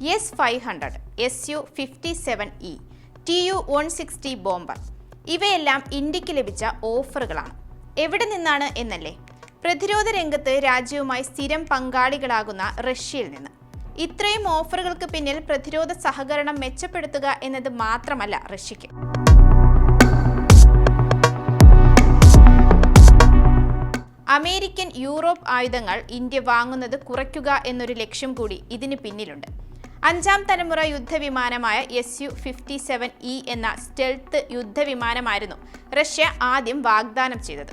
S-500, Su-57E, Tu-160 bomber ഇവയെല്ലാം ഇന്ത്യക്ക് ലഭിച്ച ഓഫറുകളാണ്. എവിടെ നിന്നാണ് എന്നല്ലേ? പ്രതിരോധ രംഗത്ത് രാജ്യവുമായി സ്ഥിരം പങ്കാളികളാകുന്ന റഷ്യയിൽ നിന്ന്. ഇത്രയും ഓഫറുകൾക്ക് പിന്നിൽ പ്രതിരോധ സഹകരണം മെച്ചപ്പെടുത്തുക എന്നത് മാത്രമല്ല റഷ്യയ്ക്ക്. അമേരിക്കൻ, യൂറോപ്പ് ആയുധങ്ങൾ ഇന്ത്യ വാങ്ങുന്നത് കുറയ്ക്കുക എന്നൊരു ലക്ഷ്യം കൂടി ഇതിന് പിന്നിലുണ്ട്. 5ാം തലമുറ യുദ്ധവിമാനമായ Su-57E എന്ന സ്റ്റെൽത്ത് യുദ്ധവിമാനമായിരുന്നു റഷ്യ ആദ്യം വാഗ്ദാനം ചെയ്തത്.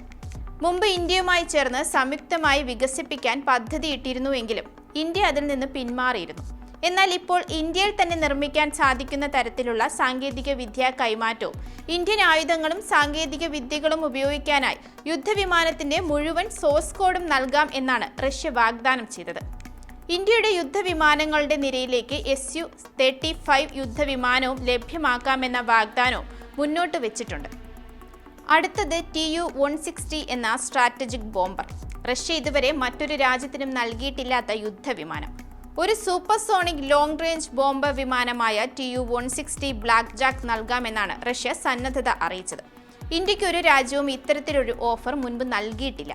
മുമ്പ് ഇന്ത്യയുമായി ചേർന്ന് സംയുക്തമായി വികസിപ്പിക്കാൻ പദ്ധതിയിട്ടിരുന്നുവെങ്കിലും ഇന്ത്യ അതിൽ നിന്ന് പിന്മാറിയിരുന്നു. എന്നാൽ ഇപ്പോൾ ഇന്ത്യയിൽ തന്നെ നിർമ്മിക്കാൻ സാധിക്കുന്ന തരത്തിലുള്ള സാങ്കേതിക വിദ്യാ കൈമാറ്റവും ഇന്ത്യൻ ആയുധങ്ങളും സാങ്കേതിക വിദ്യകളും ഉപയോഗിക്കാനായി യുദ്ധവിമാനത്തിന്റെ മുഴുവൻ സോഴ്സ് കോഡും നൽകാം എന്നാണ് റഷ്യ വാഗ്ദാനം ചെയ്തത്. ഇന്ത്യയുടെ യുദ്ധവിമാനങ്ങളുടെ നിരയിലേക്ക് Su-35 യുദ്ധവിമാനവും ലഭ്യമാക്കാമെന്ന വാഗ്ദാനവും മുന്നോട്ട് വെച്ചിട്ടുണ്ട്. അടുത്തത് Tu-160 എന്ന സ്ട്രാറ്റജിക് ബോംബർ. റഷ്യ ഇതുവരെ മറ്റൊരു രാജ്യത്തിനും നൽകിയിട്ടില്ലാത്ത യുദ്ധവിമാനം. ഒരു സൂപ്പർസോണിക് ലോങ് റേഞ്ച് ബോംബർ വിമാനമായ Tu-160 ബ്ലാക്ക് ജാക്ക് നൽകാമെന്നാണ് റഷ്യ സന്നദ്ധത അറിയിച്ചത്. ഇന്ത്യക്ക് ഒരു രാജ്യവും ഇത്തരത്തിലൊരു ഓഫർ മുൻപ് നൽകിയിട്ടില്ല.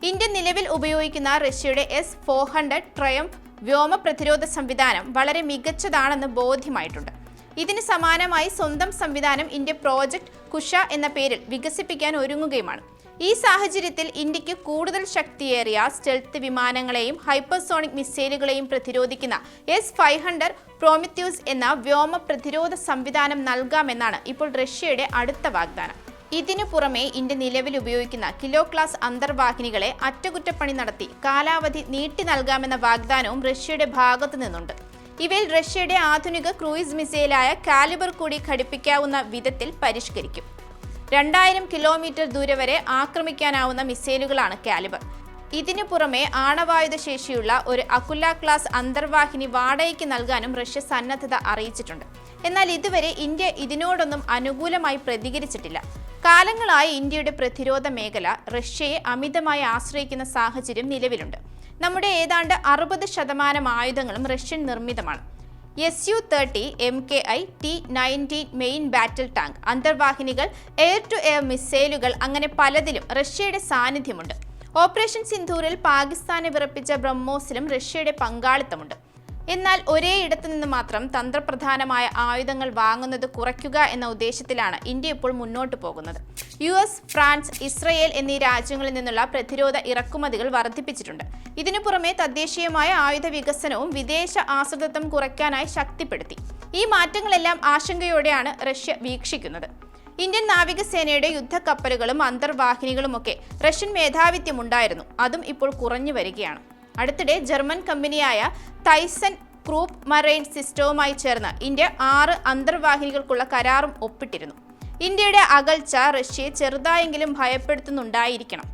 ഇന്ത്യ നിലവിൽ ഉപയോഗിക്കുന്ന റഷ്യയുടെ S-400 ട്രയംഫ് വ്യോമ പ്രതിരോധ സംവിധാനം വളരെ മികച്ചതാണെന്ന് ബോധ്യമായിട്ടുണ്ട്. ഇതിന് സമാനമായി സ്വന്തം സംവിധാനം ഇന്ത്യ പ്രോജക്ട് കുഷ എന്ന പേരിൽ വികസിപ്പിക്കാൻ ഒരുങ്ങുകയുമാണ്. ഈ സാഹചര്യത്തിൽ ഇന്ത്യക്ക് കൂടുതൽ ശക്തിയേറിയ സ്റ്റെൽത്ത് വിമാനങ്ങളെയും ഹൈപ്പർസോണിക് മിസൈലുകളെയും പ്രതിരോധിക്കുന്ന S-500 പ്രോമിത്യൂസ് എന്ന വ്യോമ പ്രതിരോധ സംവിധാനം നൽകാമെന്നാണ് ഇപ്പോൾ റഷ്യയുടെ അടുത്ത വാഗ്ദാനം. ഇതിനു പുറമെ ഇന്ത്യ നിലവിൽ ഉപയോഗിക്കുന്ന കിലോ ക്ലാസ് അന്തർവാഹിനികളെ അറ്റകുറ്റപ്പണി നടത്തി കാലാവധി നീട്ടി നൽകാമെന്ന വാഗ്ദാനവും റഷ്യയുടെ ഭാഗത്തു നിന്നുണ്ട്. ഇവയിൽ റഷ്യയുടെ ആധുനിക ക്രൂയിസ് മിസൈലായ കാലിബർ കൂടി ഘടിപ്പിക്കാവുന്ന വിധത്തിൽ പരിഷ്കരിക്കും. 2000 കിലോമീറ്റർ ദൂരെ വരെ ആക്രമിക്കാനാവുന്ന മിസൈലുകളാണ് കാലിബർ. ഇതിനു പുറമെ ആണവായുധ ശേഷിയുള്ള ഒരു അകുല ക്ലാസ് അന്തർവാഹിനി വാടകയ്ക്ക് നൽകാനും റഷ്യ സന്നദ്ധത അറിയിച്ചിട്ടുണ്ട്. എന്നാൽ ഇതുവരെ ഇന്ത്യ ഇതിനോടൊന്നും അനുകൂലമായി പ്രതികരിച്ചിട്ടില്ല. കാലങ്ങളായി ഇന്ത്യയുടെ പ്രതിരോധ മേഖല റഷ്യയെ അമിതമായി ആശ്രയിക്കുന്ന സാഹചര്യം നിലവിലുണ്ട്. നമ്മുടെ ഏതാണ്ട് 60% ആയുധങ്ങളും റഷ്യൻ നിർമ്മിതമാണ്. Su-30 MKI, T-19 main battle tank, അന്തർവാഹിനികൾ, എയർ ടു എയർ മിസൈലുകൾ, അങ്ങനെ പലതിലും റഷ്യയുടെ സാന്നിധ്യമുണ്ട്. ഓപ്പറേഷൻ സിന്ധൂരിൽ പാകിസ്ഥാനെ വിറപ്പിച്ച ബ്രഹ്മോസിലും റഷ്യയുടെ പങ്കാളിത്തമുണ്ട്. എന്നാൽ ഒരേ ഇടത്തു നിന്ന് മാത്രം തന്ത്രപ്രധാനമായ ആയുധങ്ങൾ വാങ്ങുന്നത് കുറയ്ക്കുക എന്ന ഉദ്ദേശത്തിലാണ് ഇന്ത്യ ഇപ്പോൾ മുന്നോട്ട് പോകുന്നത്. US, ഫ്രാൻസ്, ഇസ്രയേൽ എന്നീ രാജ്യങ്ങളിൽ നിന്നുള്ള പ്രതിരോധ ഇറക്കുമതികൾ വർദ്ധിപ്പിച്ചിട്ടുണ്ട്. ഇതിനു പുറമെ തദ്ദേശീയമായ ആയുധ വികസനവും വിദേശ ആശ്രിതത്വം കുറയ്ക്കാനായി ശക്തിപ്പെടുത്തി. ഈ മാറ്റങ്ങളെല്ലാം ആശങ്കയോടെയാണ് റഷ്യ വീക്ഷിക്കുന്നത്. ഇന്ത്യൻ നാവികസേനയുടെ യുദ്ധക്കപ്പലുകളും അന്തർവാഹിനികളുമൊക്കെ റഷ്യൻ മേധാവിത്വമുണ്ടായിരുന്നു. അതും ഇപ്പോൾ കുറഞ്ഞു വരികയാണ്. അടുത്തിടെ ജർമ്മൻ കമ്പനിയായ തൈസൺ ക്രൂപ്പ് മറൈൻ സിസ്റ്റവുമായി ചേർന്ന് ഇന്ത്യ 6 അന്തർവാഹിനികൾക്കുള്ള കരാറും ഒപ്പിട്ടിരുന്നു. ഇന്ത്യയുടെ അകൽച്ച റഷ്യയെ ചെറുതായെങ്കിലും ഭയപ്പെടുത്തുന്നുണ്ടായിരിക്കണം.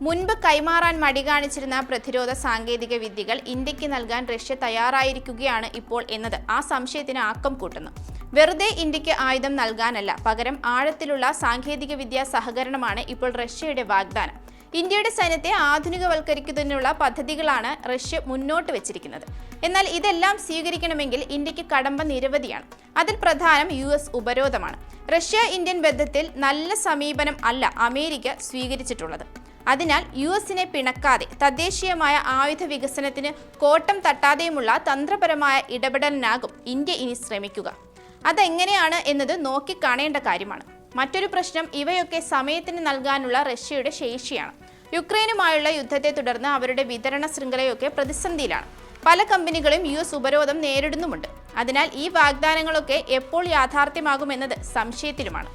മുൻപ് കൈമാറാൻ മടി കാണിച്ചിരുന്ന പ്രതിരോധ സാങ്കേതിക വിദ്യകൾ ഇന്ത്യക്ക് നൽകാൻ റഷ്യ തയ്യാറായിരിക്കുകയാണ് ഇപ്പോൾ എന്നത് ആ സംശയത്തിന് ആക്കം കൂട്ടുന്നു. വെറുതെ ഇന്ത്യക്ക് ആയുധം നൽകാനല്ല, പകരം ആഴത്തിലുള്ള സാങ്കേതിക വിദ്യാ സഹകരണമാണ് ഇപ്പോൾ റഷ്യയുടെ വാഗ്ദാനം. ഇന്ത്യയുടെ സൈന്യത്തെ ആധുനികവൽക്കരിക്കുന്നതിനുള്ള പദ്ധതികളാണ് റഷ്യ മുന്നോട്ട് വെച്ചിരിക്കുന്നത്. എന്നാൽ ഇതെല്ലാം സ്വീകരിക്കണമെങ്കിൽ ഇന്ത്യക്ക് കടമ്പ നിരവധിയാണ്. അതിൽ പ്രധാനം US ഉപരോധമാണ്. റഷ്യ ഇന്ത്യൻ ബന്ധത്തിൽ നല്ല സമീപനം അല്ല അമേരിക്ക സ്വീകരിച്ചിട്ടുള്ളത്. അതിനാൽ US-നെ പിണക്കാതെ തദ്ദേശീയമായ ആയുധ വികസനത്തിന് കോട്ടം തട്ടാതെയുമുള്ള തന്ത്രപരമായ ഇടപെടലിനാകും ഇന്ത്യ ഇനി ശ്രമിക്കുക. അതെങ്ങനെയാണ് എന്നത് നോക്കിക്കാണേണ്ട കാര്യമാണ്. മറ്റൊരു പ്രശ്നം ഇവയൊക്കെ സമയത്തിന് നൽകാനുള്ള റഷ്യയുടെ ശേഷിയാണ്. യുക്രൈനുമായുള്ള യുദ്ധത്തെ തുടർന്ന് അവരുടെ വിതരണ ശൃംഖലയൊക്കെ പ്രതിസന്ധിയിലാണ്. പല കമ്പനികളും US ഉപരോധം നേരിടുന്നുമുണ്ട്. അതിനാൽ ഈ വാഗ്ദാനങ്ങളൊക്കെ എപ്പോൾ യാഥാർത്ഥ്യമാകുമെന്നത് സംശയത്തിലുമാണ്.